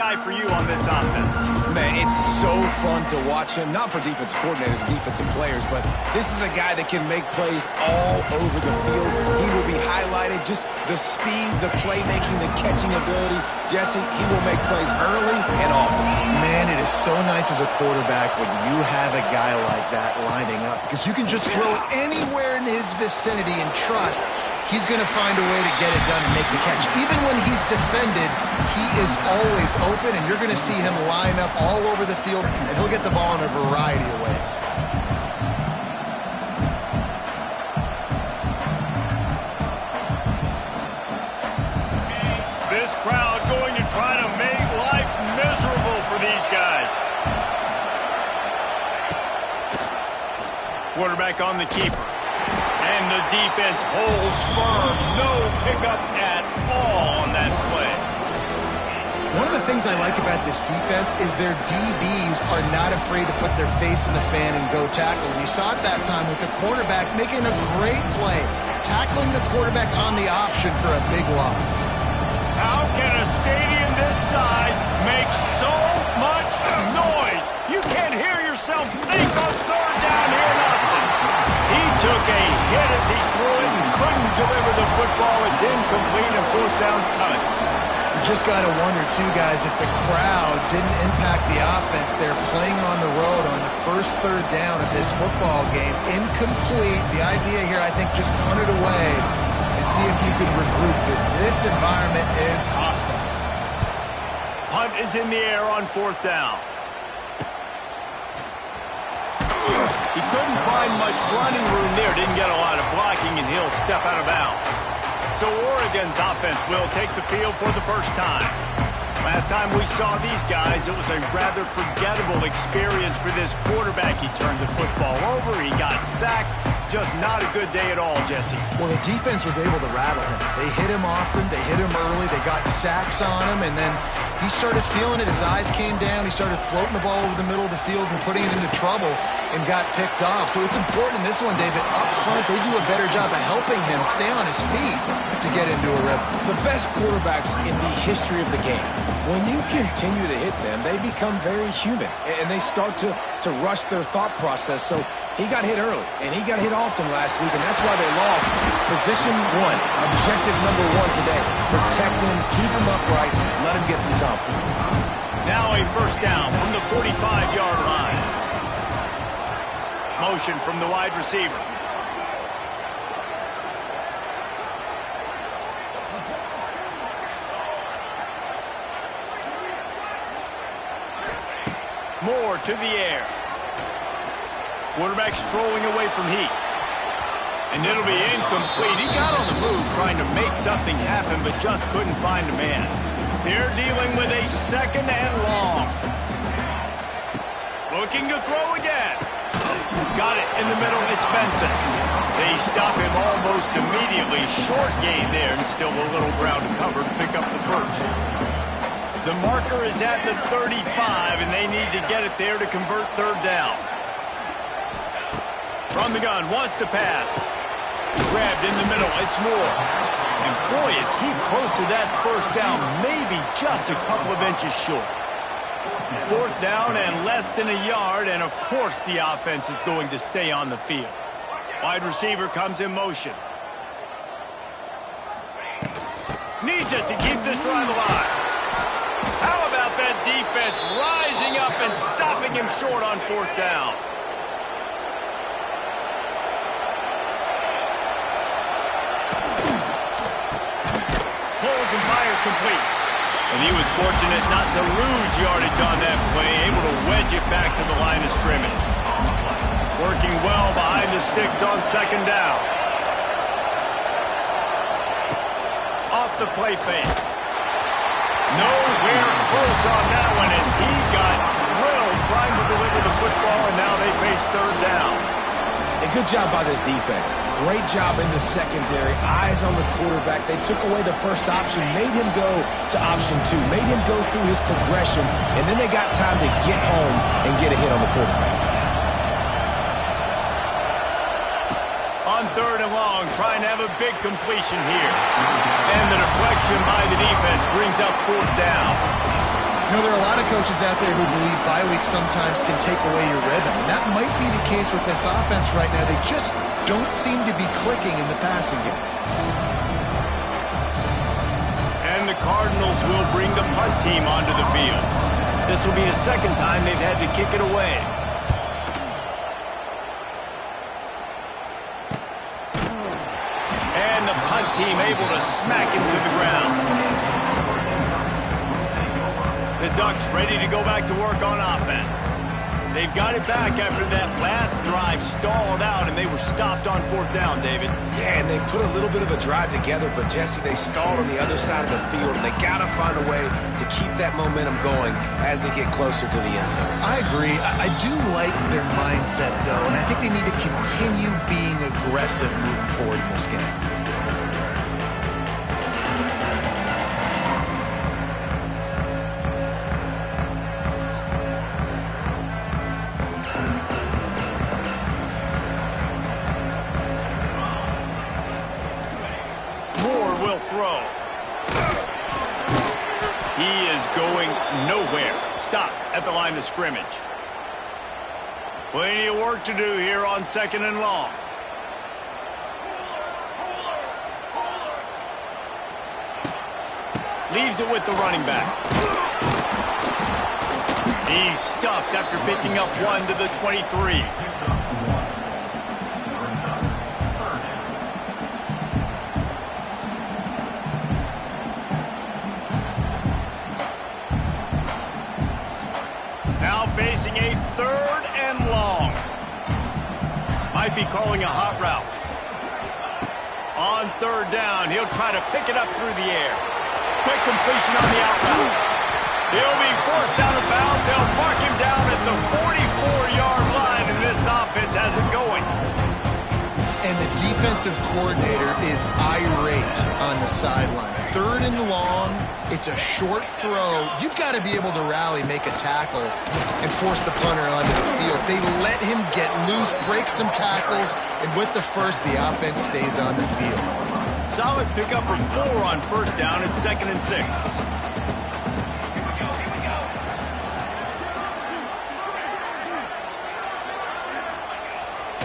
guy for you on this offense? Man, it's so fun to watch him, not for defensive coordinators or defensive players, but this is a guy that can make plays all over the field. He will be highlighted, just the speed, the playmaking, the catching ability. Jesse, he will make plays early and often. Man, it is so nice as a quarterback when you have a guy like that lining up, because you can just throw it anywhere in his vicinity and trust he's going to find a way to get it done and make the catch. Even when he's defended, he is always open, and you're going to see him line up all over the field, and he'll get the ball in a variety of ways. This crowd going to try to make life miserable for these guys. Quarterback on the keeper. And the defense holds firm. No pickup at all on that play. One of the things I like about this defense is their DBs are not afraid to put their face in the fan and go tackle. And you saw it that time with the quarterback making a great play, tackling the quarterback on the option for a big loss. How can a stadium this size make so much noise? You can't hear yourself think on third down here in Upton. He took a hit as he threw it and couldn't deliver the football. It's incomplete and fourth down's coming. You just got to wonder, too, guys, if the crowd didn't impact the offense. They're playing on the road on the first third down of this football game. Incomplete. The idea here, I think, just punt it away and see if you can regroup, because this environment is hostile. Punt is in the air on fourth down. He couldn't find much running room there. Didn't get a lot of blocking, and he'll step out of bounds. So Oregon's offense will take the field for the first time. Last time we saw these guys, it was a rather forgettable experience for this quarterback. He turned the football over. He got sacked. Just not a good day at all, Jesse. Well, the defense was able to rattle him. They hit him often. They hit him early. They got sacks on him, and then he started feeling it. His eyes came down. He started floating the ball over the middle of the field and putting it into trouble and got picked off. So it's important in this one, David. Up front, they do a better job of helping him stay on his feet to get into a rhythm. The best quarterbacks in the history of the game, when you continue to hit them, they become very human, and they start to rush their thought process. So he got hit early, and he got hit often last week, and that's why they lost. Position one, objective number one today. Protect him, keep him upright, let him get some confidence. Now a first down from the 45-yard line. Motion from the wide receiver. Moore to the air. Quarterback strolling away from Heat. And it'll be incomplete. He got on the move trying to make something happen, but just couldn't find a man. They're dealing with a second and long. Looking to throw again. Got it in the middle. It's Benson. They stop him almost immediately. Short gain there, and still a little ground to cover to pick up the first. The marker is at the 35, and they need to get it there to convert third down. From the gun, wants to pass. Grabbed in the middle, it's Moore. And boy, is he close to that first down, maybe just a couple of inches short. Fourth down and less than a yard, and of course the offense is going to stay on the field. Wide receiver comes in motion. Needs it to keep this drive alive. How about that defense rising up and stopping him short on fourth down? Pulls and fires complete. And he was fortunate not to lose yardage on that play, able to wedge it back to the line of scrimmage. Working well behind the sticks on second down. Off the play fake. Nowhere close on that one as he got drilled trying to deliver the football, and now they face third down. A good job by this defense. Great job in the secondary. Eyes on the quarterback. They took away the first option, made him go to option two, made him go through his progression, and then they got time to get home and get a hit on the quarterback. On third and long, trying to have a big completion here. And the deflection by the defense brings up fourth down. You know, there are a lot of coaches out there who believe bye weeks sometimes can take away your rhythm, and that might be the case with this offense right now. They just don't seem to be clicking in the passing game. And the Cardinals will bring the punt team onto the field. This will be the second time they've had to kick it away. And the punt team able to smack him to the ground. The Ducks ready to go back to work on offense. They've got it back after that last drive stalled out, and they were stopped on fourth down, David. Yeah, and they put a little bit of a drive together, but, Jesse, they stalled on the other side of the field, and they got to find a way to keep that momentum going as they get closer to the end zone. I agree. I do like their mindset, though, and I think they need to continue being aggressive moving forward in this game. Throw. He is going nowhere. Stop at the line of scrimmage. Plenty of work to do here on 2nd and long. Leaves it with the running back. He's stuffed after picking up 1 to the 23. Facing a 3rd and long. Might be calling a hot route. On 3rd down, he'll try to pick it up through the air. Quick completion on the out route. He'll be forced out of bounds. They'll mark him down at the 44-yard line, and this offense has it going. And the defensive coordinator is irate on the sideline. 3rd and long, it's a short throw. You've got to be able to rally, make a tackle, and force the punter onto the field. They let him get loose, break some tackles, and with the first, the offense stays on the field. Solid pickup of 4 on 1st down. It's 2nd and 6.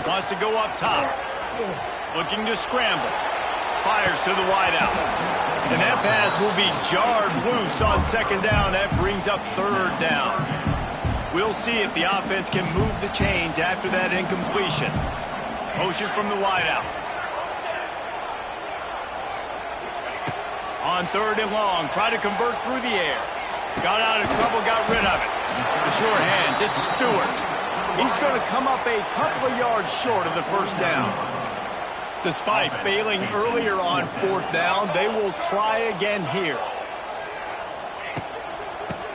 Wants to go up top. Looking to scramble. Fires to the wideout. And that pass will be jarred loose on 2nd down. That brings up 3rd down. We'll see if the offense can move the chains after that incompletion. Motion from the wideout. On 3rd and long, try to convert through the air. Got out of trouble, got rid of it. The sure hands, it's Stewart. He's going to come up a couple of yards short of the 1st down. Despite failing earlier on 4th down, they will try again here.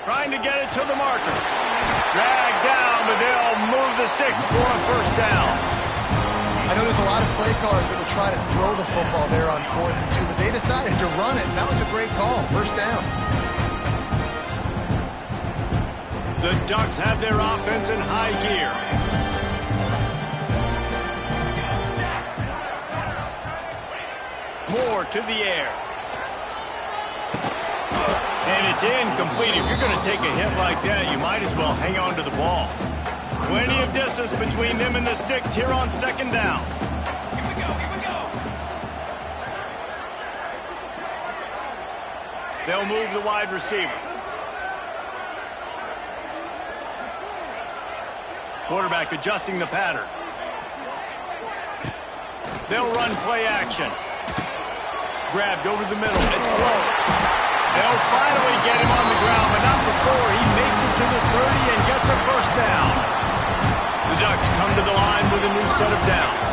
Trying to get it to the marker. Dragged down, but they'll move the sticks for a 1st down. I know there's a lot of play callers that will try to throw the football there on 4th and 2, but they decided to run it, and that was a great call. 1st down. The Ducks have their offense in high gear. Moore to the air. And it's incomplete. If you're going to take a hit like that, you might as well hang on to the ball. Plenty of distance between them and the sticks here on 2nd down. Here we go. They'll move the wide receiver. Quarterback adjusting the pattern. They'll run play action. Grabbed over the middle. It's low. They'll finally get him on the ground, but not before he makes it to the 30 and gets a 1st down. The Ducks come to the line with a new set of downs.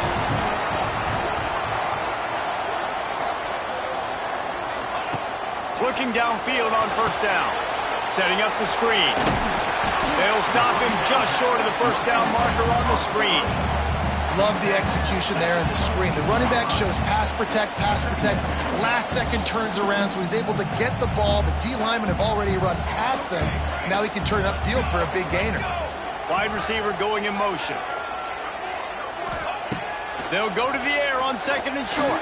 Looking downfield on 1st down. Setting up the screen. They'll stop him just short of the 1st down marker on the screen. Love the execution there in the screen. The running back shows pass protect. Last second turns around, so he's able to get the ball. The D linemen have already run past him. Now he can turn upfield for a big gainer. Wide receiver going in motion. They'll go to the air on 2nd and short.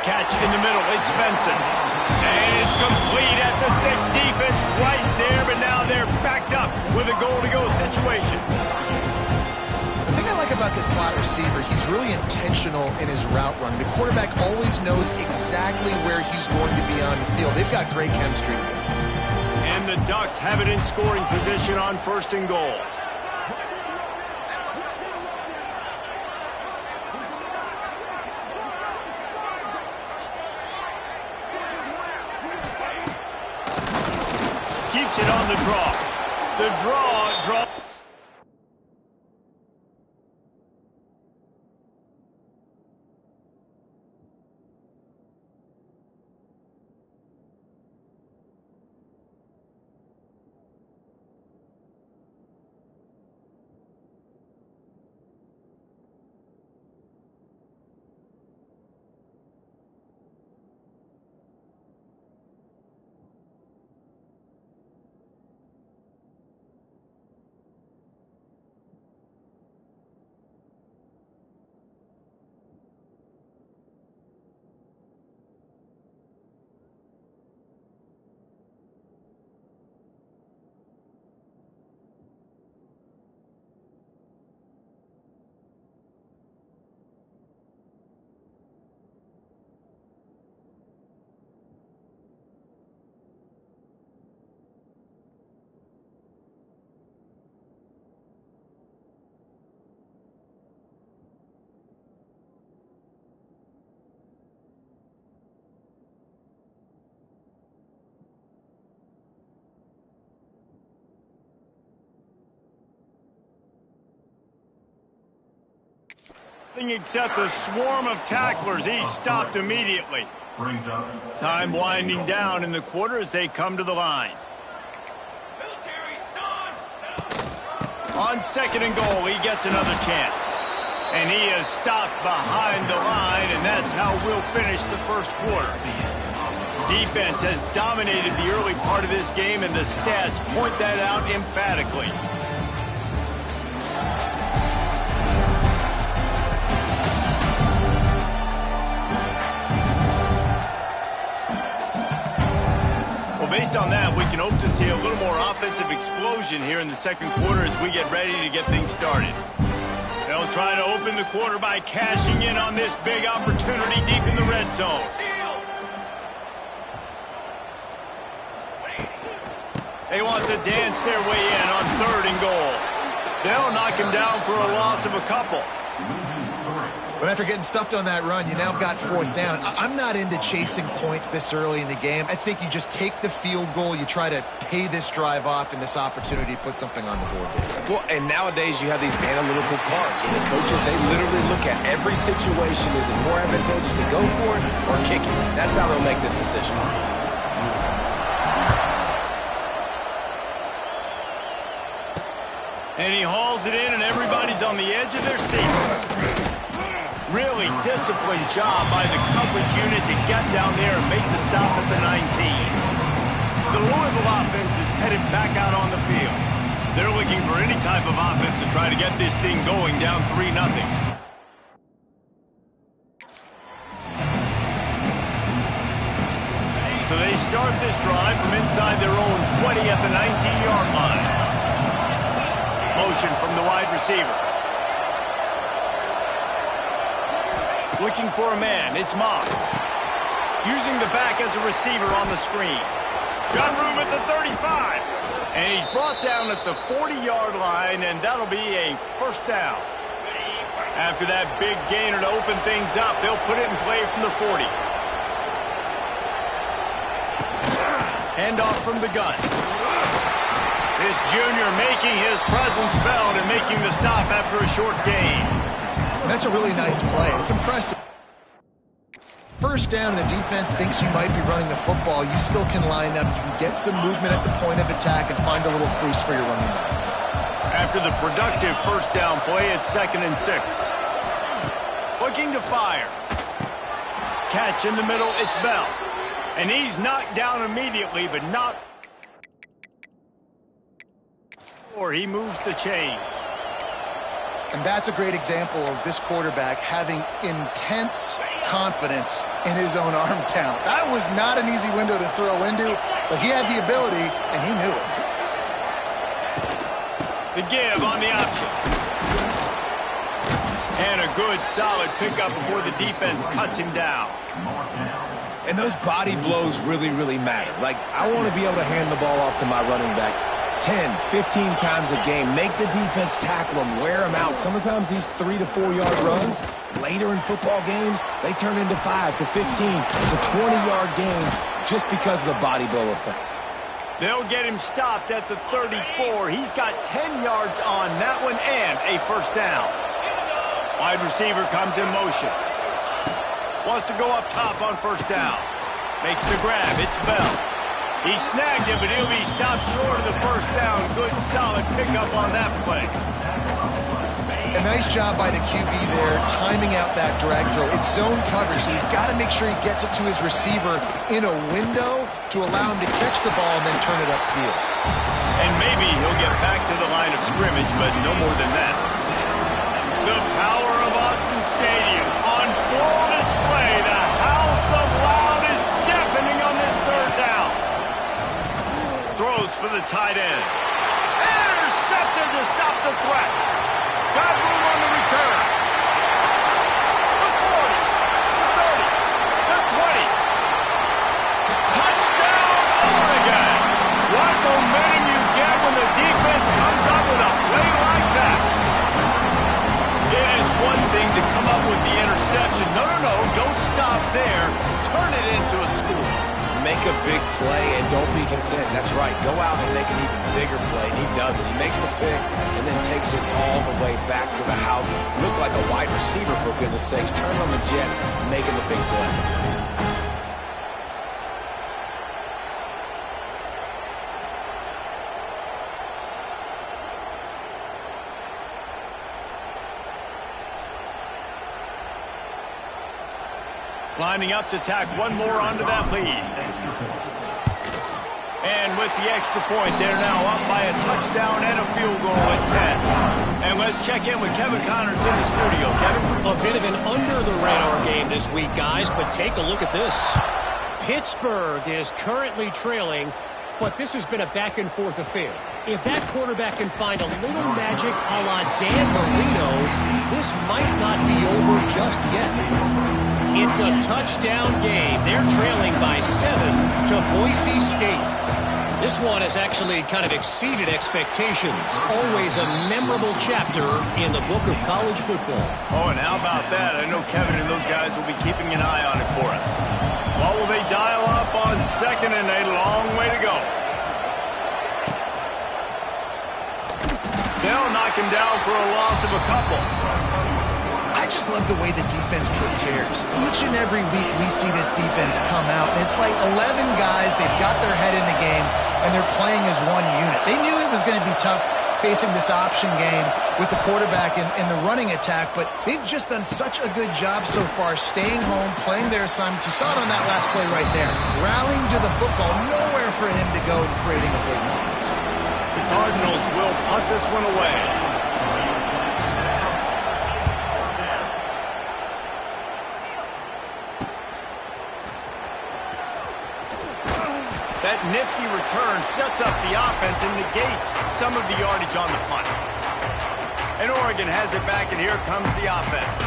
Catch in the middle. It's Benson. And it's complete at the 6. Defense right there, but now they're backed up with a goal-to-go situation. The thing I like about this slot receiver, he's really intentional in his route run. The quarterback always knows exactly where he's going to be on the field. They've got great chemistry together. And the Ducks have it in scoring position on 1st and goal. Keeps it on the draw. The draw. Except a swarm of tacklers. He's stopped immediately. Time winding down in the quarter as they come to the line. On 2nd and goal, he gets another chance. And he is stopped behind the line, and that's how we'll finish the 1st quarter. Defense has dominated the early part of this game, and the stats point that out emphatically. Based on that, we can hope to see a little more offensive explosion here in the 2nd quarter as we get ready to get things started. They'll try to open the quarter by cashing in on this big opportunity deep in the red zone. They want to dance their way in on 3rd and goal. They'll knock him down for a loss of a couple. But after getting stuffed on that run, you now have got 4th down. I'm not into chasing points this early in the game. I think you just take the field goal, you try to pay this drive off and this opportunity to put something on the board. Well, and nowadays you have these analytical cards, and the coaches, they literally look at every situation. Is it more advantageous to go for it or kick it? That's how they'll make this decision. And he hauls it in, and everybody's on the edge of their seats. Really disciplined job by the coverage unit to get down there and make the stop at the 19. The Louisville offense is headed back out on the field. They're looking for any type of offense to try to get this thing going down 3-0. So they start this drive from inside their own 20 at the 19-yard line. Motion from the wide receiver. Looking for a man, it's Moss. Using the back as a receiver on the screen. Got room at the 35. And he's brought down at the 40-yard line, and that'll be a 1st down. After that big gainer to open things up, they'll put it in play from the 40. Handoff from the gun. This junior making his presence felt and making the stop after a short gain. That's a really nice play. It's impressive. 1st down, the defense thinks you might be running the football. You still can line up. You can get some movement at the point of attack and find a little crease for your running back. After the productive 1st down play, it's 2nd and 6. Looking to fire. Catch in the middle, it's Bell. And he's knocked down immediately, but not... Or he moves the chains. And that's a great example of this quarterback having intense confidence in his own arm talent. That was not an easy window to throw into, but he had the ability, and he knew it. The give on the option. And a good, solid pickup before the defense cuts him down. And those body blows really, really matter. Like, I want to be able to hand the ball off to my running back 10, 15 times a game. Make the defense tackle them, wear them out. Sometimes these 3 to 4 yard runs, later in football games, they turn into 5 to 15 to 20-yard gains just because of the body blow effect. They'll get him stopped at the 34. He's got 10 yards on that one and a first down. Wide receiver comes in motion. Wants to go up top on first down. Makes the grab. It's Bell. He snagged it, but he'll be stopped short of the first down. Good, solid pickup on that play. A nice job by the QB there, timing out that drag throw. It's zone coverage, so he's got to make sure he gets it to his receiver in a window to allow him to catch the ball and then turn it upfield. And maybe he'll get back to the line of scrimmage, but no more than that. The power of Autzen Stadium on full display. The house of loud is deafening on this third down. Throws for the tight end. Intercepted to stop the threat. Got room on the return. The 40, the 30, the 20. Touchdown, Oregon. What momentum you get when the defense comes up with a play like that. It is one thing to come up with the interception. No, don't stop there. Turn it into a score. Make a big play and don't be content. That's right. Go out and make an even bigger play. And he does it. He makes the pick and then takes it all the way back to the house. Look like a wide receiver, for goodness sakes. Turn on the jets, making the big play. Lining up to tack one more onto that lead. And with the extra point, they're now up by a touchdown and a field goal at 10. And let's check in with Kevin Connors in the studio. Kevin? A bit of an under-the-radar game this week, guys, but take a look at this. Pittsburgh is currently trailing, but this has been a back-and-forth affair. If that quarterback can find a little magic a la Dan Marino, this might not be over just yet. It's a touchdown game. They're trailing by 7 to Boise State. This one has actually kind of exceeded expectations. Always a memorable chapter in the book of college football. Oh, and how about that? I know Kevin and those guys will be keeping an eye on it for us. What will they dial up on second and a long way to go? They'll knock him down for a loss of a couple. I just love the way the defense prepares. Each and every week we see this defense come out, and it's like 11 guys, they've got their head in the game, and they're playing as one unit. They knew it was going to be tough facing this option game with the quarterback and the running attack, but they've just done such a good job so far staying home, playing their assignments. You saw it on that last play right there. Rallying to the football, nowhere for him to go and creating a big loss. The Cardinals will punt this one away. That nifty return sets up the offense and negates some of the yardage on the punt. And Oregon has it back, and here comes the offense.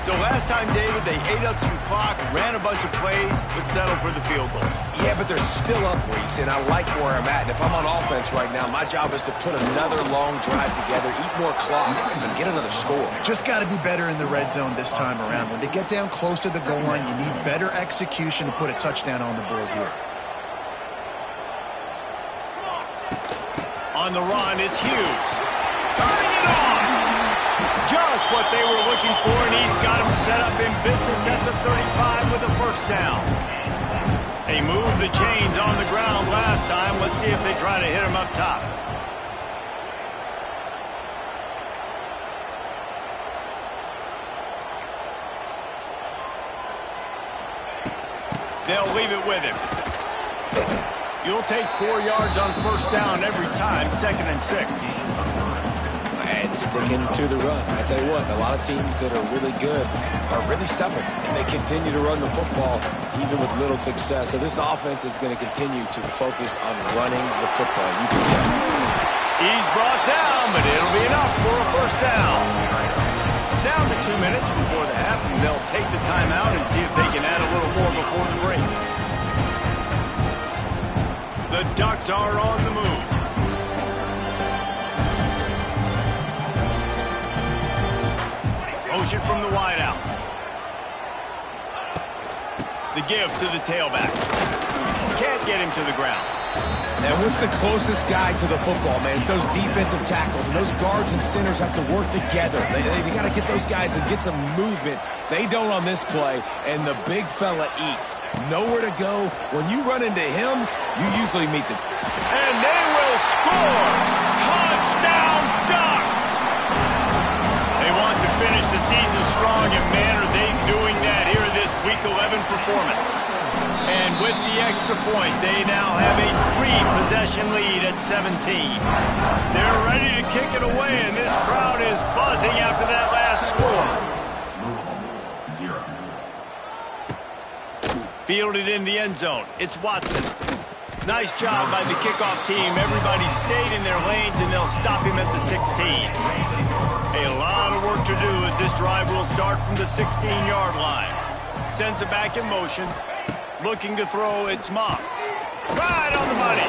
So last time, David, they ate up some clock, ran a bunch of plays, but settled for the field goal. Yeah, but they're still up, Reese, and I like where I'm at. And if I'm on offense right now, my job is to put another long drive together, eat more clock, and get another score. Just got to be better in the red zone this time around. When they get down close to the goal line, you need better execution to put a touchdown on the board here. On the run, it's Hughes. Turning it on! Just what they were looking for, and he's got him set up in business at the 35 with a first down. They moved the chains on the ground last time. Let's see if they try to hit him up top. They'll leave it with him. You'll take 4 yards on first down every time, 2nd and 6. and sticking to the run. I tell you what, a lot of teams that are really good are really stubborn, and they continue to run the football even with little success. So this offense is going to continue to focus on running the football. You can tell. He's brought down, but it'll be enough for a first down. Down to 2 minutes before the half, and they'll take the timeout and see if they can add a little more before the break. The Ducks are on the move. Motion from the wideout. The give to the tailback. Can't get him to the ground. And what's the closest guy to the football, man? It's those defensive tackles, and those guards and centers have to work together. They got to get those guys and get some movement. They don't on this play, and the big fella eats. Nowhere to go. When you run into him, you usually meet the... And they will score! Touchdown, Ducks! They want to finish the season strong, and man, are they doing that here in this Week 11 performance. And with the extra point, they now have a 3-possession lead at 17. They're ready to kick it away, and this crowd is buzzing after that last score. Fielded in the end zone. It's Watson. Nice job by the kickoff team. Everybody stayed in their lanes, and they'll stop him at the 16. A lot of work to do as this drive will start from the 16-yard line. Sends it back in motion. Looking to throw, it's Moss. Right on the money.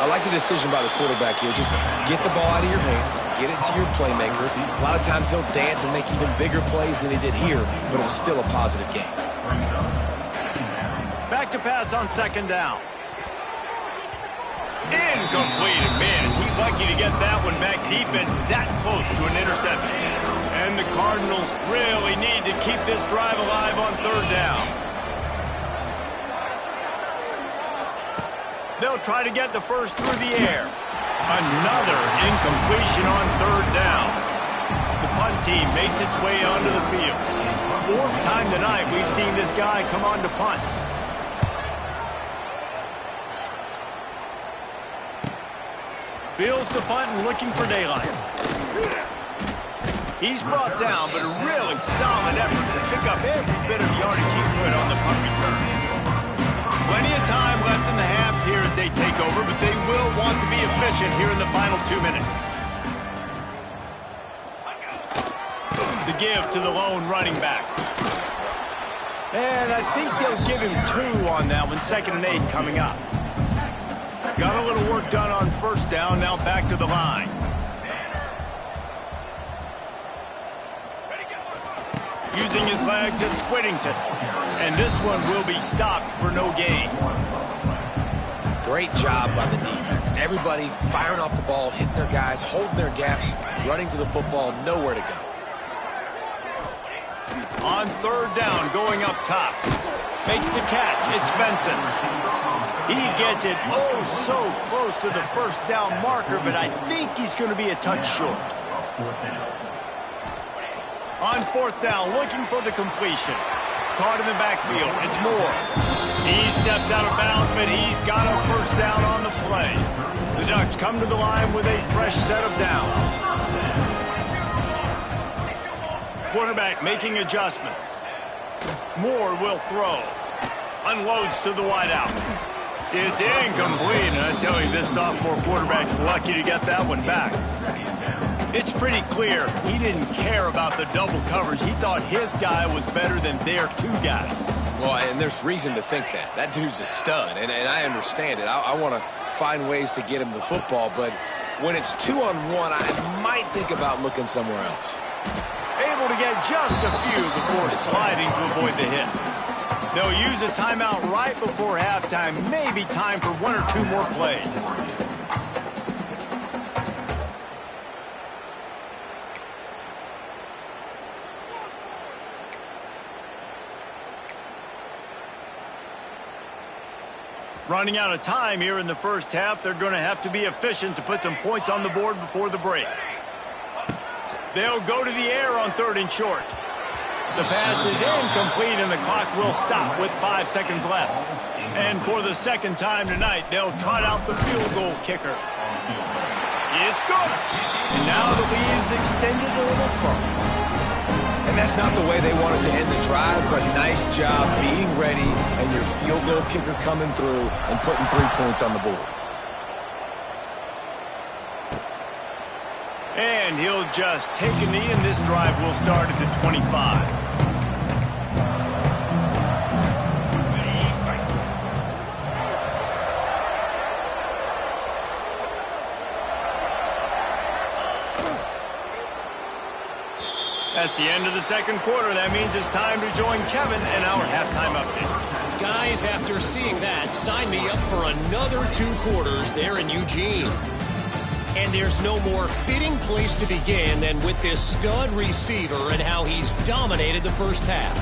I like the decision by the quarterback here. Just get the ball out of your hands, get it to your playmaker. A lot of times he'll dance and make even bigger plays than he did here, but it was still a positive game. Back to pass on second down. Incomplete. And man, is he lucky to get that one back. Defense that close to an interception. And the Cardinals really need to keep this drive alive on third down. They'll try to get the first through the air. Another incompletion on third down. The punt team makes its way onto the field. Fourth time tonight we've seen this guy come on to punt. Fields the punt and looking for daylight. He's brought down, but a really solid effort to pick up every bit of yardage he could on the punt return. Plenty of time left in the half here as they take over, but they will want to be efficient here in the final 2 minutes. The give to the lone running back. And I think they'll give him 2 on that one, 2nd and 8 coming up. Got a little work done on first down, now back to the line. Using his legs, it's Whittington. And this one will be stopped for no gain. Great job by the defense. Everybody firing off the ball, hitting their guys, holding their gaps, running to the football, nowhere to go. On third down, going up top. Makes the catch. It's Benson. He gets it oh so close to the first down marker, but I think he's going to be a touch short. On fourth down, looking for the completion. Caught in the backfield. It's Moore. He steps out of bounds, but he's got a first down on the play. The Ducks come to the line with a fresh set of downs. Quarterback making adjustments. Moore will throw. Unloads to the wideout. It's incomplete, and I tell you, this sophomore quarterback's lucky to get that one back. It's pretty clear he didn't care about the double coverage. He thought his guy was better than their 2 guys. Well, and there's reason to think that. That dude's a stud, and I understand it. I want to find ways to get him the football, but when it's 2-on-1, I might think about looking somewhere else. Able to get just a few before sliding to avoid the hits. They'll use a timeout right before halftime. Maybe time for 1 or 2 more plays. Running out of time here in the first half. They're going to have to be efficient to put some points on the board before the break. They'll go to the air on 3rd and short. The pass is incomplete, and the clock will stop with 5 seconds left. And for the 2nd time tonight, they'll trot out the field goal kicker. It's good. And now the lead is extended a little further. And that's not the way they wanted to end the drive, but nice job being ready and your field goal kicker coming through and putting 3 points on the board. And he'll just take a knee, and this drive will start at the 25. That's the end of the second quarter. That means it's time to join Kevin in our halftime update. Guys, after seeing that, sign me up for another 2 quarters there in Eugene. And there's no more fitting place to begin than with this stud receiver and how he's dominated the first half.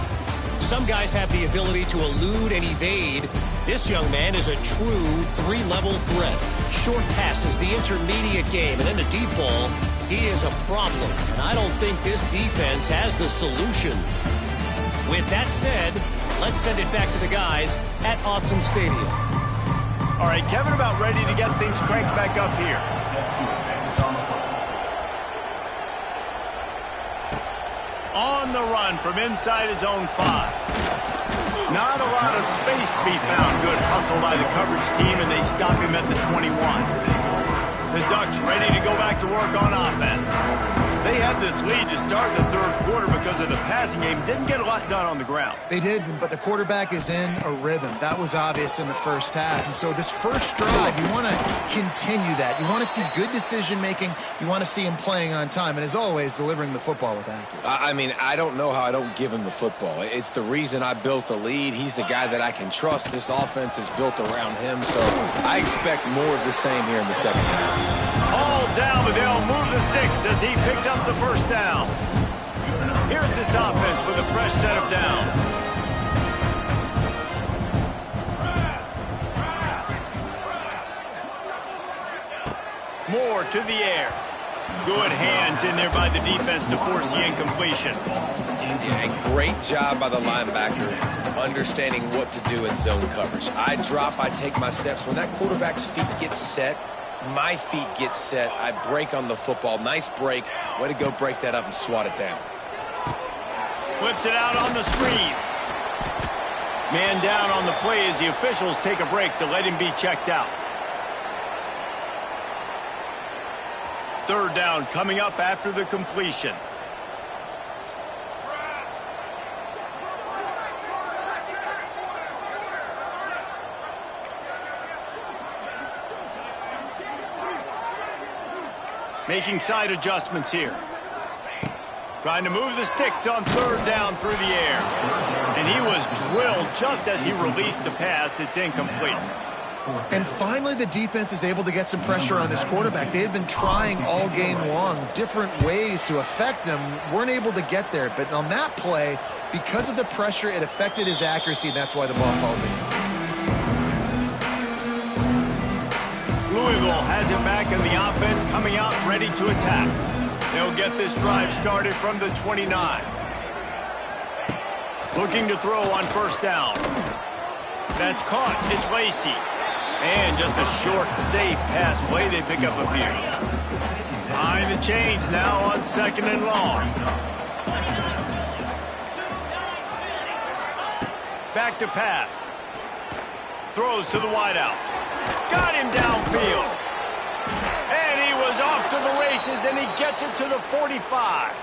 Some guys have the ability to elude and evade. This young man is a true 3-level threat. Short passes, the intermediate game, and then the deep ball. He is a problem, and I don't think this defense has the solution. With that said, let's send it back to the guys at Autzen Stadium. All right, Kevin, about ready to get things cranked back up here. On the run from inside his own 5. Not a lot of space to be found. Good hustle by the coverage team, and they stop him at the 21. The Ducks ready to go back to work on offense. They had this lead to start the third quarter because of the passing game. Didn't get a lot done on the ground. They did, but the quarterback is in a rhythm. That was obvious in the first half. And so this first drive, you want to continue that. You want to see good decision-making. You want to see him playing on time. And as always, delivering the football with accuracy. I mean, I don't know how I don't give him the football. It's the reason I built the lead. He's the guy that I can trust. This offense is built around him. So I expect more of the same here in the second half. All down, but they'll move the sticks as he picks up the first down. Here's this offense with a fresh set of downs. Moore to the air. Good hands in there by the defense to force the incompletion. Yeah, great job by the linebacker understanding what to do in zone coverage. I drop, I take my steps. When that quarterback's feet get set, my feet get set, I break on the football. Nice break. Way to go break that up and swat it down. Flips it out on the screen. Man down on the play as the officials take a break to let him be checked out. Third down coming up after the completion. Making side adjustments here. Trying to move the sticks on third down through the air. And he was drilled just as he released the pass. It's incomplete. And finally, the defense is able to get some pressure on this quarterback. They had been trying all game long different ways to affect him. Weren't able to get there. But on that play, because of the pressure, it affected his accuracy. And that's why the ball falls in. Louisville has it back in the offense, coming out ready to attack. They'll get this drive started from the 29. Looking to throw on first down. That's caught. It's Lacy. And just a short, safe pass play. They pick up a few. Behind the chains now on second and long. Back to pass. Throws to the wideout. Got him downfield. And he was off to the races, and he gets it to the 45.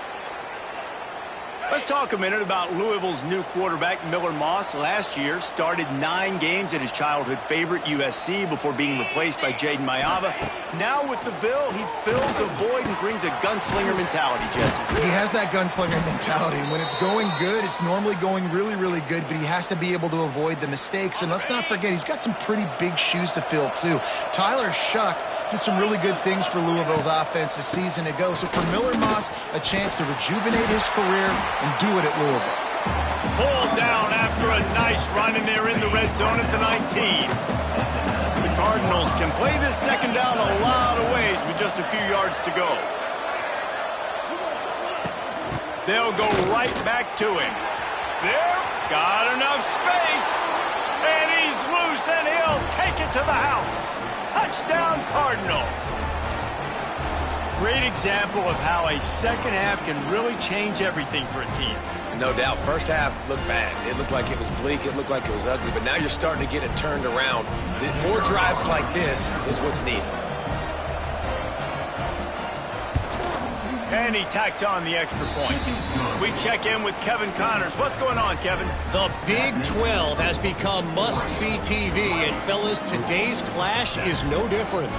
Let's talk a minute about Louisville's new quarterback, Miller Moss. Last year, started 9 games at his childhood favorite, USC, before being replaced by Jaden Mayava. Now with the Ville, he fills a void and brings a gunslinger mentality, Jesse. He has that gunslinger mentality. And when it's going good, it's normally going really, really good, but he has to be able to avoid the mistakes. And let's not forget, he's got some pretty big shoes to fill, too. Tyler Shuck did some really good things for Louisville's offense a season ago. So for Miller Moss, a chance to rejuvenate his career and do it at Louisville. Pulled down after a nice run, and they're in the red zone at the 19. The Cardinals can play this second down a lot of ways with just a few yards to go. They'll go right back to him. There, got enough space. And he's loose, and he'll take it to the house. Touchdown, Cardinals. Great example of how a second half can really change everything for a team. No doubt. First half looked bad. It looked like it was bleak. It looked like it was ugly. But now you're starting to get it turned around. More drives like this is what's needed. And he tacks on the extra point. We check in with Kevin Connors. What's going on, Kevin? The Big 12 has become must-see TV, and fellas, today's clash is no different.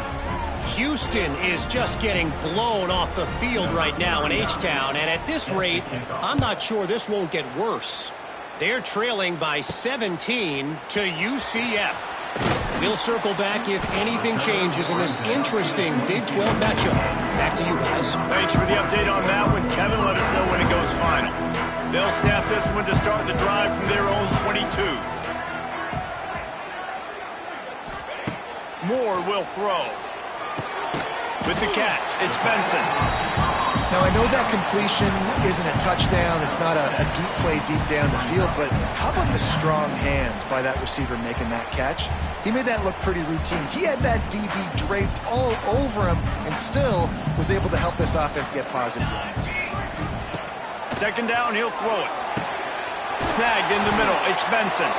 Houston is just getting blown off the field right now in H-Town, and at this rate, I'm not sure this won't get worse. They're trailing by 17 to UCF. We'll circle back if anything changes in this interesting Big 12 matchup. Back to you guys. Thanks for the update on that one, Kevin. Let us know when it goes final. They'll snap this one to start the drive from their own 22. Moore will throw. With the catch, it's Benson. Now, I know that completion isn't a touchdown. It's not a deep play deep down the field, but how about the strong hands by that receiver making that catch? He made that look pretty routine. He had that DB draped all over him and still was able to help this offense get positive yards. Second down, he'll throw it. Snagged in the middle, it's Benson.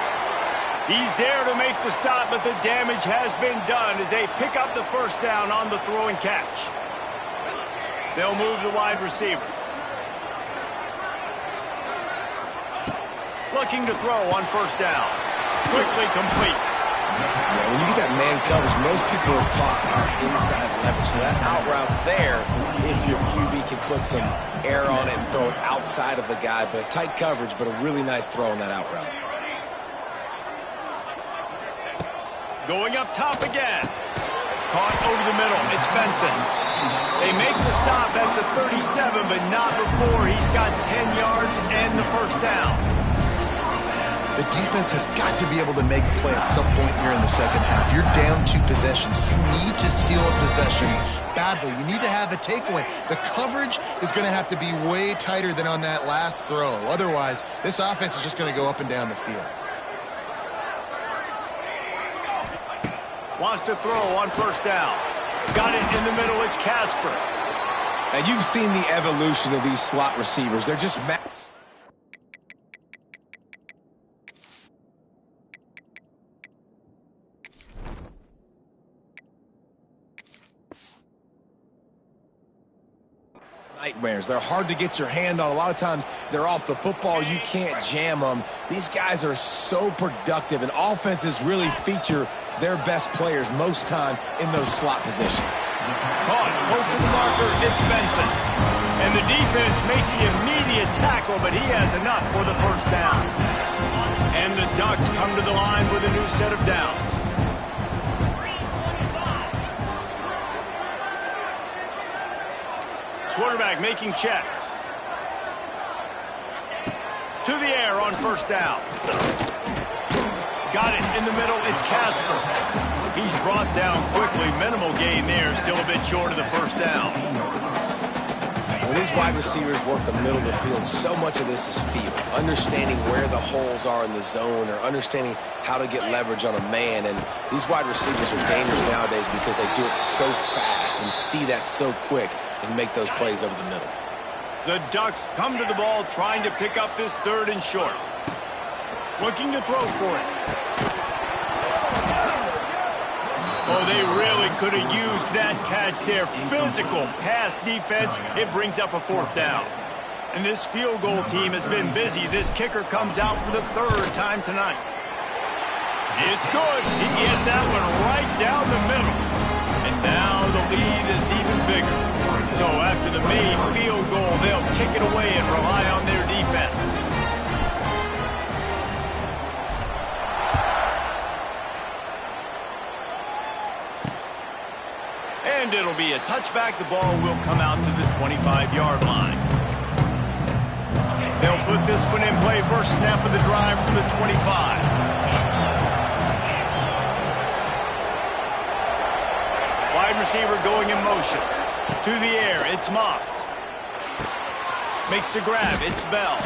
He's there to make the stop, but the damage has been done as they pick up the first down on the throw and catch. They'll move the wide receiver. Looking to throw on first down. Quickly complete. Yeah, when you get that man coverage, most people are taught to have inside leverage. So that out route's there if your QB can put some air on it and throw it outside of the guy. But tight coverage, but a really nice throw on that out route. Going up top again. Caught over the middle. It's Benson. They make the stop at the 37, but not before he's got 10 yards and the first down. The defense has got to be able to make a play at some point here in the second half. You're down 2 possessions. You need to steal a possession badly. You need to have a takeaway. The coverage is going to have to be way tighter than on that last throw. Otherwise, this offense is just going to go up and down the field. Wants to throw on first down. Got it in the middle. It's Casper. And you've seen the evolution of these slot receivers. They're just nightmares. They're hard to get your hand on. A lot of times they're off the football. You can't jam them. These guys are so productive, and offenses really feature their best players most time in those slot positions. Caught close to the marker. It's Benson. And the defense makes the immediate tackle, but he has enough for the first down. And the Ducks come to the line with a new set of downs. Quarterback making checks. To the air on first down. Got it in the middle. It's Casper. He's brought down quickly. Minimal gain there. Still a bit short of the first down. When these wide receivers work the middle of the field, so much of this is feel. Understanding where the holes are in the zone or understanding how to get leverage on a man. And these wide receivers are dangerous nowadays because they do it so fast and see that so quick and make those plays over the middle. The Ducks come to the ball trying to pick up this third and short. Looking to throw for it. Oh, they really could have used that catch there. Physical pass defense. It brings up a fourth down. And this field goal team has been busy. This kicker comes out for the third time tonight. It's good. He hit that one right down the middle. And now the lead is even bigger. So after the made field goal, they'll kick it away and rely on their defense. And it'll be a touchback. The ball will come out to the 25-yard line. They'll put this one in play. First snap of the drive from the 25. Wide receiver going in motion. To the air, it's Moss. Makes the grab, it's Bell.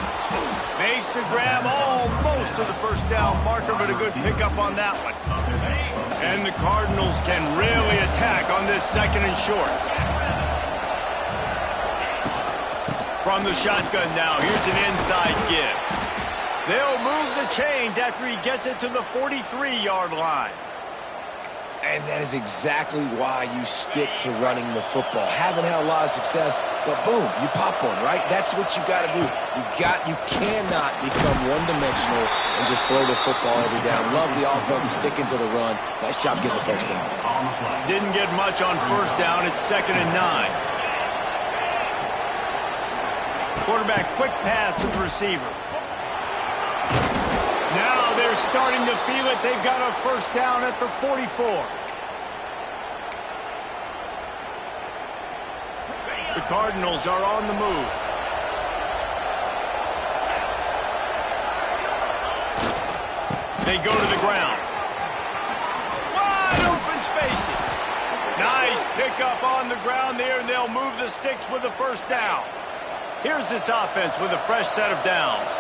Makes the grab almost to the first down marker, but a good pickup on that one. And the Cardinals can really attack on this second and short. From the shotgun now, here's an inside give. They'll move the chains after he gets it to the 43-yard line. And that is exactly why you stick to running the football. Haven't had a lot of success, but boom, you pop one, right? That's what you got to do. You cannot become one-dimensional and just throw the football every down. Love the offense sticking to the run. Nice job getting the first down. Didn't get much on first down. It's 2nd and 9. Quarterback quick pass to the receiver. Now they're starting to feel it. They've got a first down at the 44. The Cardinals are on the move. They go to the ground. Wide open spaces. Nice pickup on the ground there, and they'll move the sticks with the first down. Here's this offense with a fresh set of downs.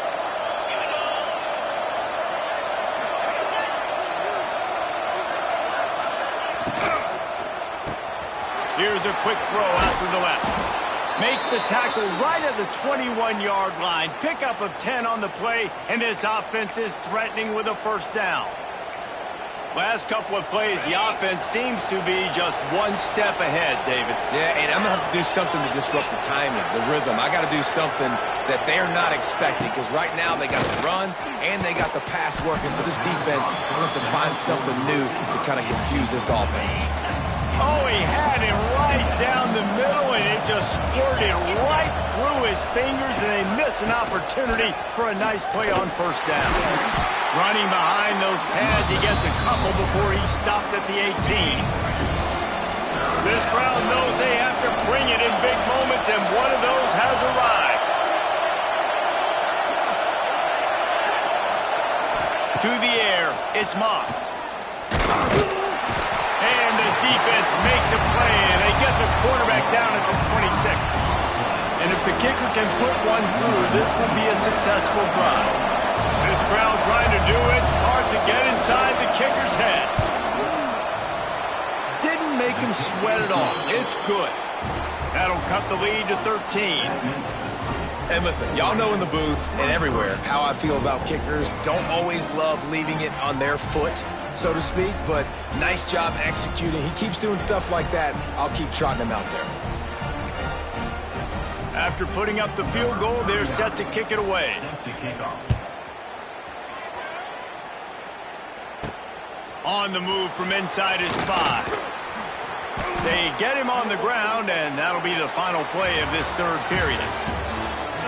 Here's a quick throw out to the left. Makes the tackle right at the 21-yard line. Pickup of 10 on the play, and this offense is threatening with a first down. Last couple of plays, the offense seems to be just one step ahead, David. Yeah, and I'm going to have to do something to disrupt the timing, the rhythm. I got to do something that they're not expecting, because right now they got the run and they got the pass working. So this defense will have to find something new to kind of confuse this offense. Oh, he had it right down the middle, and it just squirted right through his fingers, and they miss an opportunity for a nice play on first down. Running behind those pads, he gets a couple before he stopped at the 18. This crowd knows they have to bring it in big moments, and one of those has arrived. To the air, it's Moss. And the defense makes a play, and they get the quarterback down at the 26. And if the kicker can put one through, this will be a successful drive. This crowd trying to do its part to get inside the kicker's head. Didn't make him sweat at all. It's good. That'll cut the lead to 13. And listen, y'all know in the booth and everywhere how I feel about kickers. Don't always love leaving it on their foot, so to speak, but nice job executing. He keeps doing stuff like that. I'll keep trotting him out there. After putting up the field goal, they're set to kick it away. On the move from inside his 5. They get him on the ground, and that'll be the final play of this third period.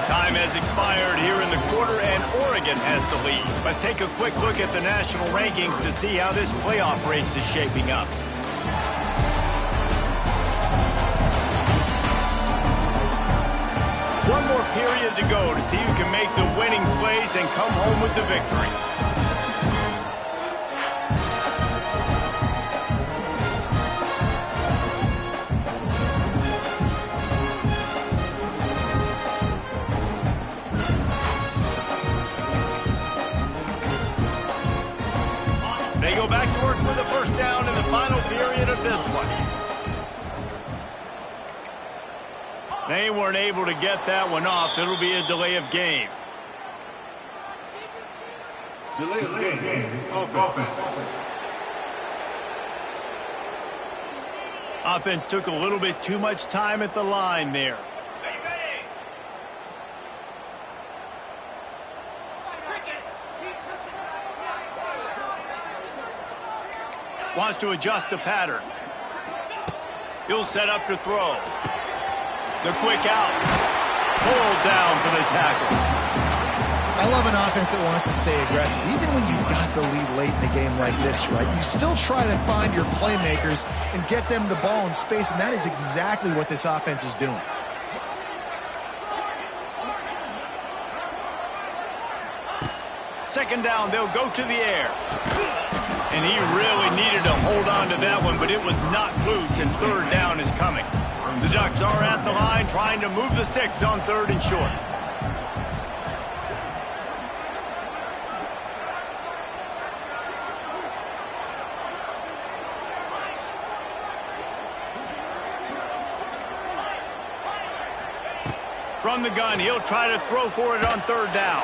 Time has expired here in the quarter, and Oregon has the lead. Let's take a quick look at the national rankings to see how this playoff race is shaping up. One more period to go to see who can make the winning plays and come home with the victory. They go back to work with a first down in the final period of this one. They weren't able to get that one off. It'll be a delay of game. Delay of game. Offense. Offense took a little bit too much time at the line there. Wants to adjust the pattern. He'll set up to throw. The quick out. Pulled down for the tackle. I love an offense that wants to stay aggressive. Even when you've got the lead late in the game like this, right? You still try to find your playmakers and get them the ball in space, and that is exactly what this offense is doing. Second down, they'll go to the air. And he really needed to hold on to that one, but it was not loose, and third down is coming. The Ducks are at the line trying to move the sticks on 3rd and short. From the gun, he'll try to throw for it on third down.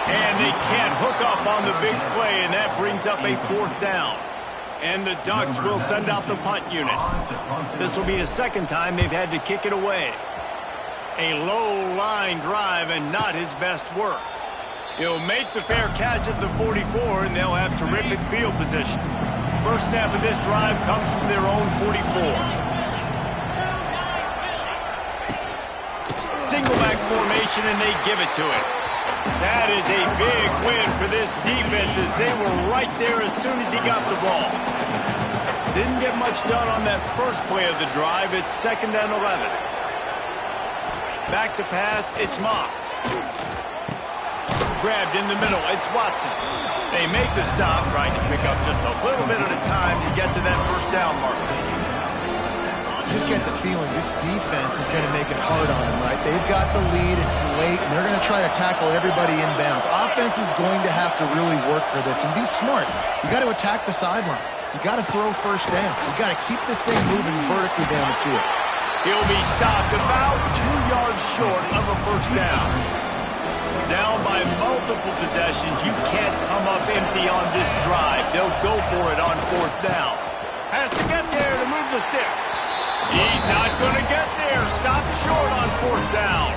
And they can't hook up on the big play, and that brings up a fourth down. And the Ducks will send out the punt unit. This will be the second time they've had to kick it away. A low-line drive and not his best work. He'll make the fair catch at the 44, and they'll have terrific field position. First snap of this drive comes from their own 44. Single back formation, and they give it to him. That is a big win for this defense as they were right there as soon as he got the ball. Didn't get much done on that first play of the drive. It's 2nd and 11. Back to pass, it's Moss. Grabbed in the middle, it's Watson. They make the stop, trying to pick up just a little bit at a time to get to that first down mark. Just get the feeling this defense is going to make it hard on them, right? They've got the lead, it's late, and they're going to try to tackle everybody inbounds. Offense is going to have to really work for this and be smart. You got to attack the sidelines. You got to throw first down. You got to keep this thing moving vertically down the field. He'll be stopped about 2 yards short of a first down. Down by multiple possessions, you can't come up empty on this drive. They'll go for it on fourth down. Has to get there to move the sticks. He's not going to get there. Stop short on fourth down.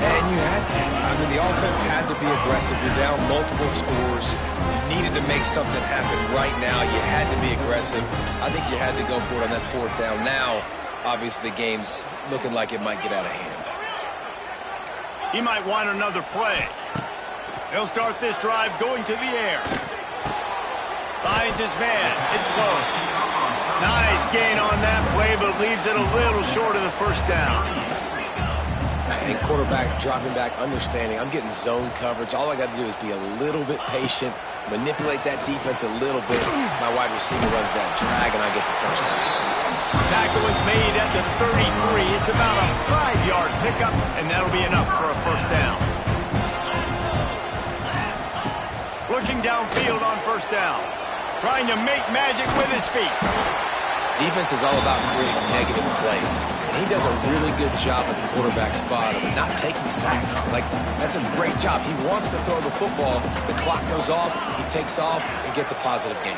And you had to. I mean, the offense had to be aggressive. You're down multiple scores. You needed to make something happen right now. You had to be aggressive. I think you had to go for it on that fourth down. Now, obviously, the game's looking like it might get out of hand. He might want another play. He'll start this drive going to the air. Finds his man. It's low. Nice gain on that play, but leaves it a little short of the first down. And quarterback dropping back, understanding I'm getting zone coverage. All I got to do is be a little bit patient, manipulate that defense a little bit. My wide receiver runs that drag, and I get the first down. Tackle is made at the 33. It's about a 5-yard pickup, and that'll be enough for a first down. Looking downfield on first down. Trying to make magic with his feet. Defense is all about creating negative plays. And he does a really good job at the quarterback spot of not taking sacks. Like, that's a great job. He wants to throw the football. The clock goes off. He takes off and gets a positive gain.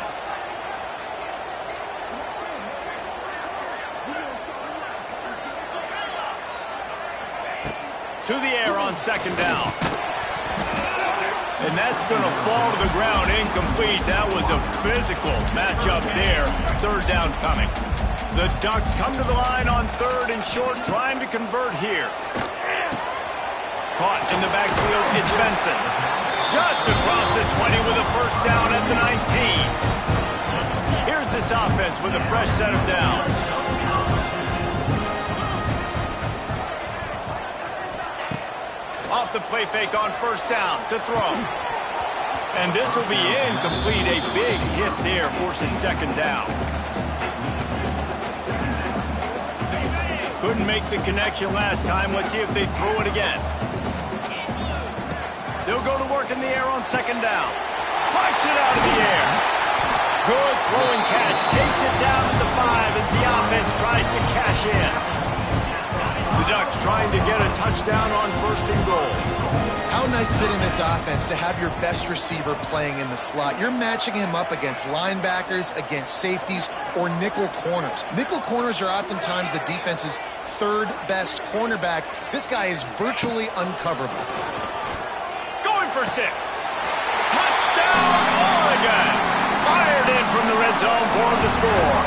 To the air on second down. And that's going to fall to the ground incomplete. That was a physical matchup there. Third down coming. The Ducks come to the line on 3rd and short, trying to convert here. Caught in the backfield, it's Benson. Just across the 20 with a first down at the 19. Here's this offense with a fresh set of downs. Off the play fake on first down to throw. And this will be incomplete. A big hit there forces second down. Couldn't make the connection last time. Let's see if they throw it again. They'll go to work in the air on second down. Pucks it out of the air. Good throwing catch. Takes it down to the 5 as the offense tries to cash in. The Ducks trying to get a touchdown on 1st and goal. How nice is it in this offense to have your best receiver playing in the slot? You're matching him up against linebackers, against safeties, or nickel corners. Nickel corners are oftentimes the defense's 3rd best cornerback. This guy is virtually uncoverable. Going for 6. Touchdown, Oregon! Fired in from the red zone for the score.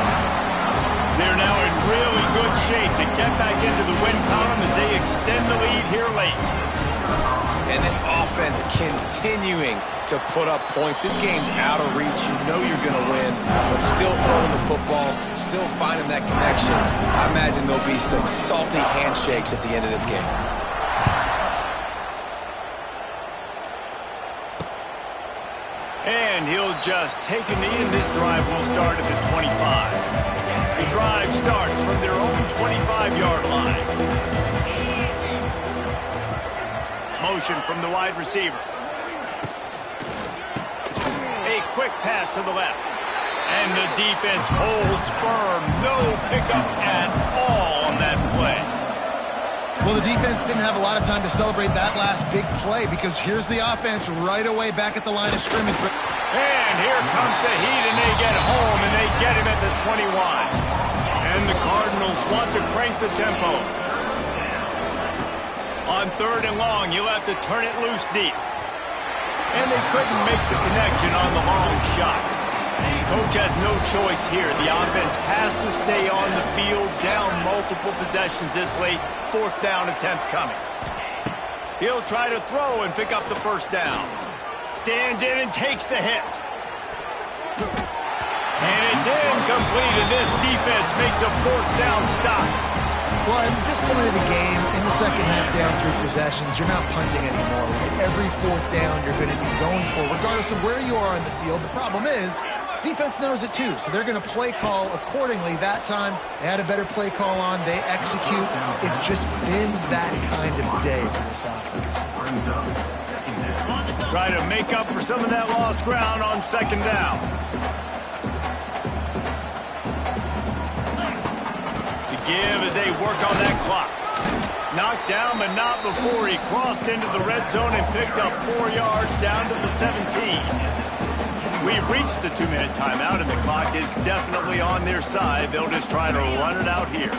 They're now in really good shape to get back into the win column as they extend the lead here late. And this offense continuing to put up points. This game's out of reach. You know you're going to win, but still throwing the football, still finding that connection. I imagine there'll be some salty handshakes at the end of this game. And he'll just take a knee, and this drive will start at the 25. The drive starts from their own 25-yard line. Motion from the wide receiver. A quick pass to the left. And the defense holds firm. No pickup at all on that play. Well, the defense didn't have a lot of time to celebrate that last big play because here's the offense right away back at the line of scrimmage. And here comes the Heat, and they get home, and they get him at the 21. And the Cardinals want to crank the tempo. On 3rd and long, he'll have to turn it loose deep. And they couldn't make the connection on the long shot. Coach has no choice here. The offense has to stay on the field, down multiple possessions this late. 4th down attempt coming. He'll try to throw and pick up the 1st down. Stands in and takes the hit. And it's incomplete, and this defense makes a 4th down stop. Well, at this point of the game, in the second half down 3 possessions, you're not punting anymore. Every 4th down you're going to be going for, regardless of where you are on the field. The problem is, defense knows it too, so they're going to play call accordingly. That time, they had a better play call on. They execute. It's just been that kind of day for this offense. Try to make up for some of that lost ground on 2nd down. The give as they work on that clock. Knocked down, but not before he crossed into the red zone and picked up 4 yards down to the 17. We've reached the 2-minute timeout, and the clock is definitely on their side. They'll just try to run it out here.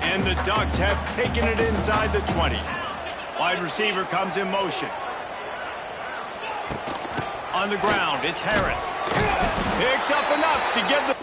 And the Ducks have taken it inside the 20. Wide receiver comes in motion. On the ground, it's Harris. Picks up enough to get the...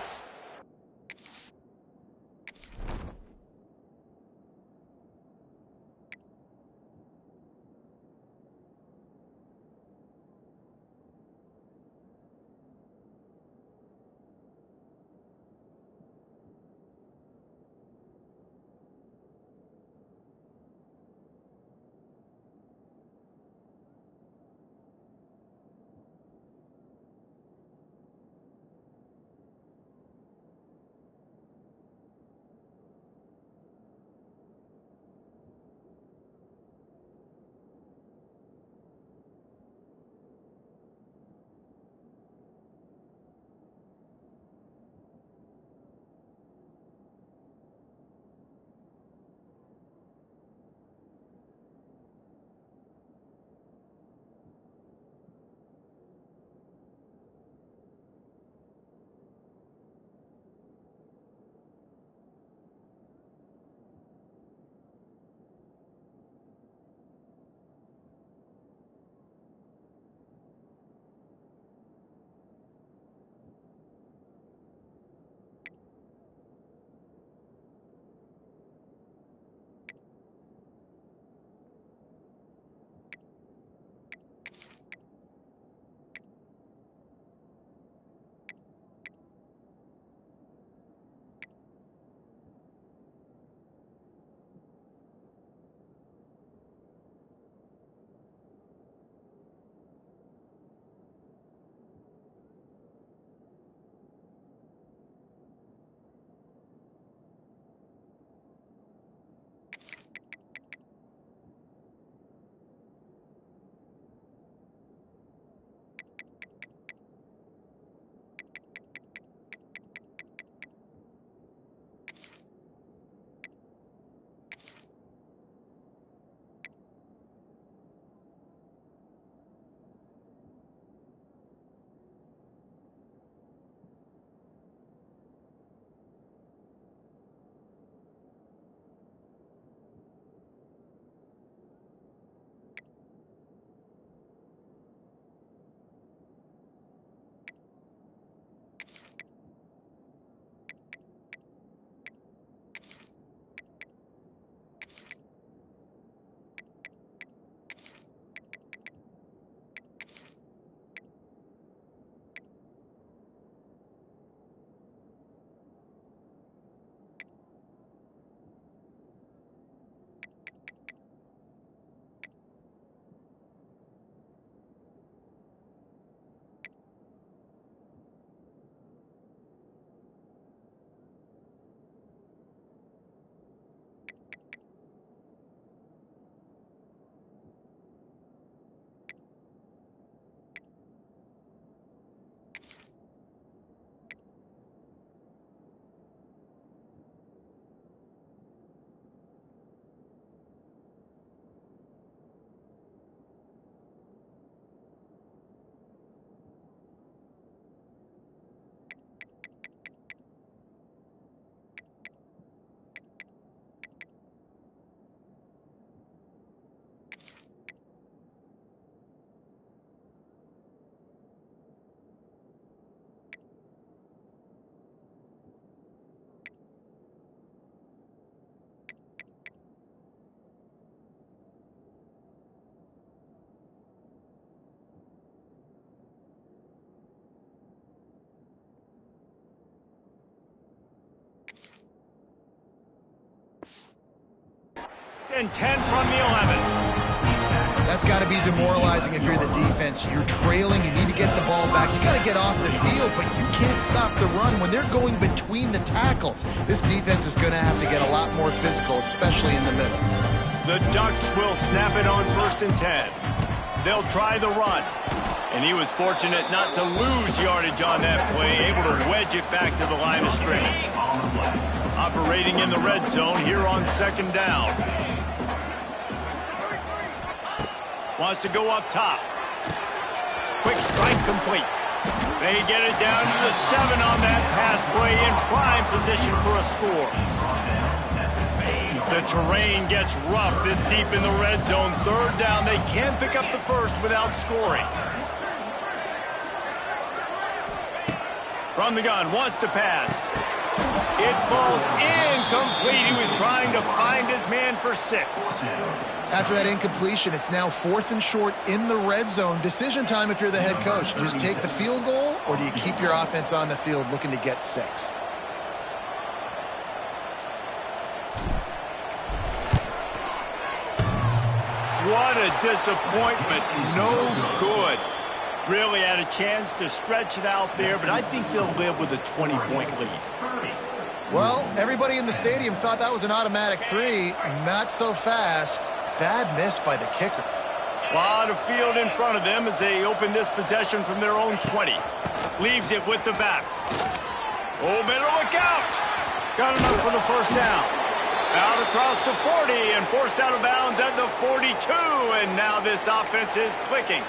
And 10 from the 11. That's got to be demoralizing if you're the defense. You're trailing, you need to get the ball back. You got to get off the field, but you can't stop the run when they're going between the tackles. This defense is going to have to get a lot more physical, especially in the middle. The Ducks will snap it on 1st and 10. They'll try the run. And he was fortunate not to lose yardage on that play, able to wedge it back to the line of scrimmage. Operating in the red zone here on 2nd down. Wants to go up top. Quick strike complete. They get it down to the 7 on that pass play, in prime position for a score. The terrain gets rough this deep in the red zone. 3rd down. They can pick up the first without scoring. From the gun, wants to pass. It falls incomplete. He was trying to find his man for 6. After that incompletion, it's now 4th and short in the red zone. Decision time if you're the head coach. Just take the field goal, or do you keep your offense on the field looking to get 6? What a disappointment. No good. Really had a chance to stretch it out there, but I think they'll live with a 20-point lead. Well, everybody in the stadium thought that was an automatic 3. Not so fast. Bad miss by the kicker. A lot of field in front of them as they open this possession from their own 20. Leaves it with the back. Oh, better look out. Got enough for the 1st down. Out across the 40 and forced out of bounds at the 42. And now this offense is clicking.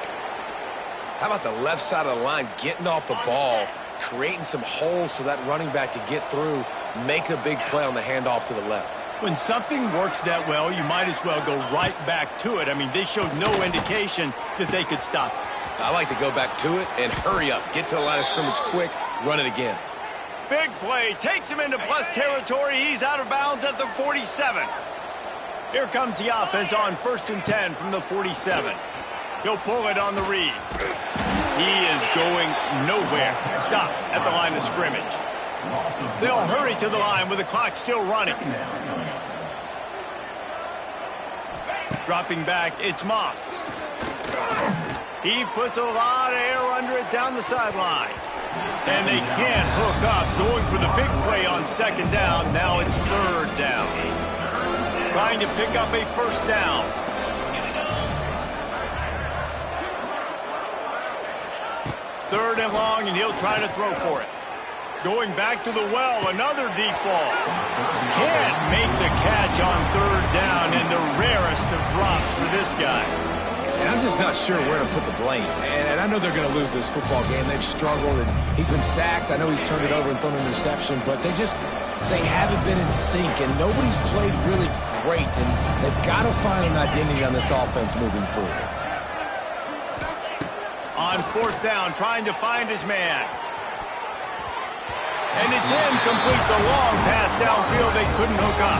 How about the left side of the line getting off the ball, creating some holes for that running back to get through, make a big play on the handoff to the left. When something works that well, you might as well go right back to it. I mean, they showed no indication that they could stop it. I like to go back to it and hurry up. Get to the line of scrimmage quick, run it again. Big play, takes him into plus territory. He's out of bounds at the 47. Here comes the offense on 1st and 10 from the 47. He'll pull it on the read. He is going nowhere. Stop at the line of scrimmage. They'll hurry to the line with the clock still running. Dropping back, it's Moss. He puts a lot of air under it down the sideline. And they can't hook up. Going for the big play on 2nd down. Now it's 3rd down. Trying to pick up a 1st down. Third and long, and he'll try to throw for it. Going back to the well, another deep ball. Can't make the catch on 3rd down, and the rarest of drops for this guy. And I'm just not sure where to put the blame. And I know they're going to lose this football game. They've struggled, and he's been sacked. I know he's turned it over and thrown an interception, but they haven't been in sync, and nobody's played really great. And they've got to find an identity on this offense moving forward. On 4th down, trying to find his man. And it's incomplete. The long pass downfield, they couldn't hook up.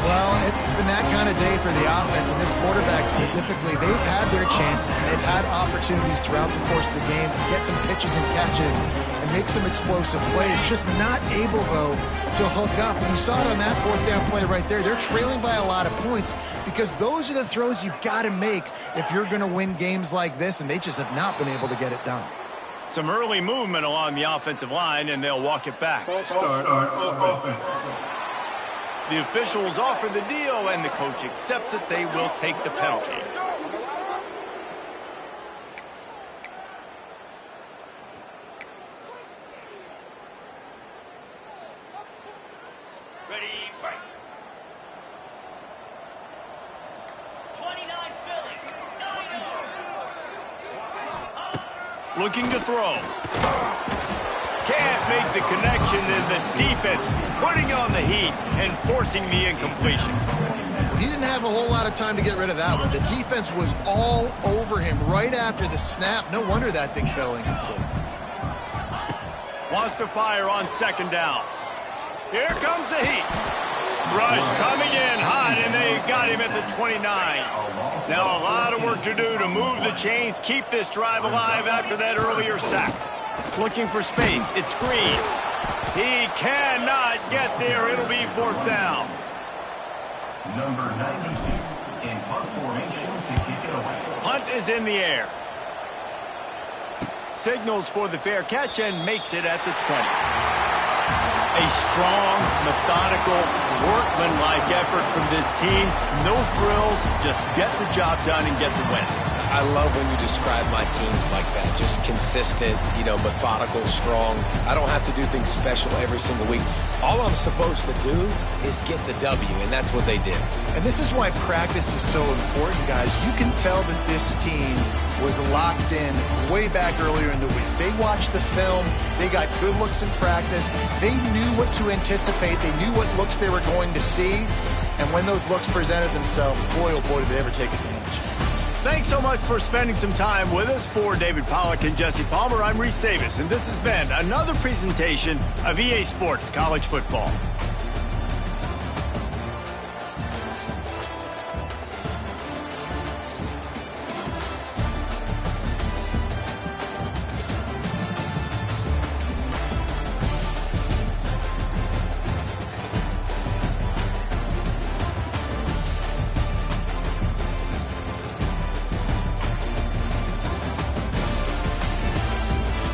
Well, it's been that kind of day for the offense, and this quarterback specifically, they've had their chances. They've had opportunities throughout the course of the game to get some pitches and catches and make some explosive plays, just not able, though, to hook up. And you saw it on that 4th down play right there. They're trailing by a lot of points because those are the throws you've got to make if you're going to win games like this, and they just have not been able to get it done. Some early movement along the offensive line, and they'll walk it back. False start offense. The officials offer the deal, and the coach accepts it. They will take the penalty. Ready, fight. 29 Philly. Looking to throw. Can't make the connection, and the defense putting on the heat and forcing the incompletion. He didn't have a whole lot of time to get rid of that one. The defense was all over him right after the snap. No wonder that thing fell incomplete. Wants to fire on 2nd down. Here comes the heat. Rush coming in hot, and they got him at the 29. Now a lot of work to do to move the chains, keep this drive alive after that earlier sack. Looking for space. It's Green. He cannot get there. It'll be 4th down. Number 92 in punt formation to kick it away. Punt is in the air. Signals for the fair catch and makes it at the 20. A strong, methodical, workmanlike effort from this team. No frills, just get the job done and get the win. I love when you describe my teams like that. Just consistent, methodical, strong. I don't have to do things special every single week. All I'm supposed to do is get the W, and that's what they did. And this is why practice is so important, guys. You can tell that this team was locked in way back earlier in the week. They watched the film. They got good looks in practice. They knew what to anticipate. They knew what looks they were going to see. And when those looks presented themselves, boy, oh boy, did they ever take advantage. Thanks so much for spending some time with us. For David Pollack and Jesse Palmer, I'm Reese Davis, and this has been another presentation of EA Sports College Football.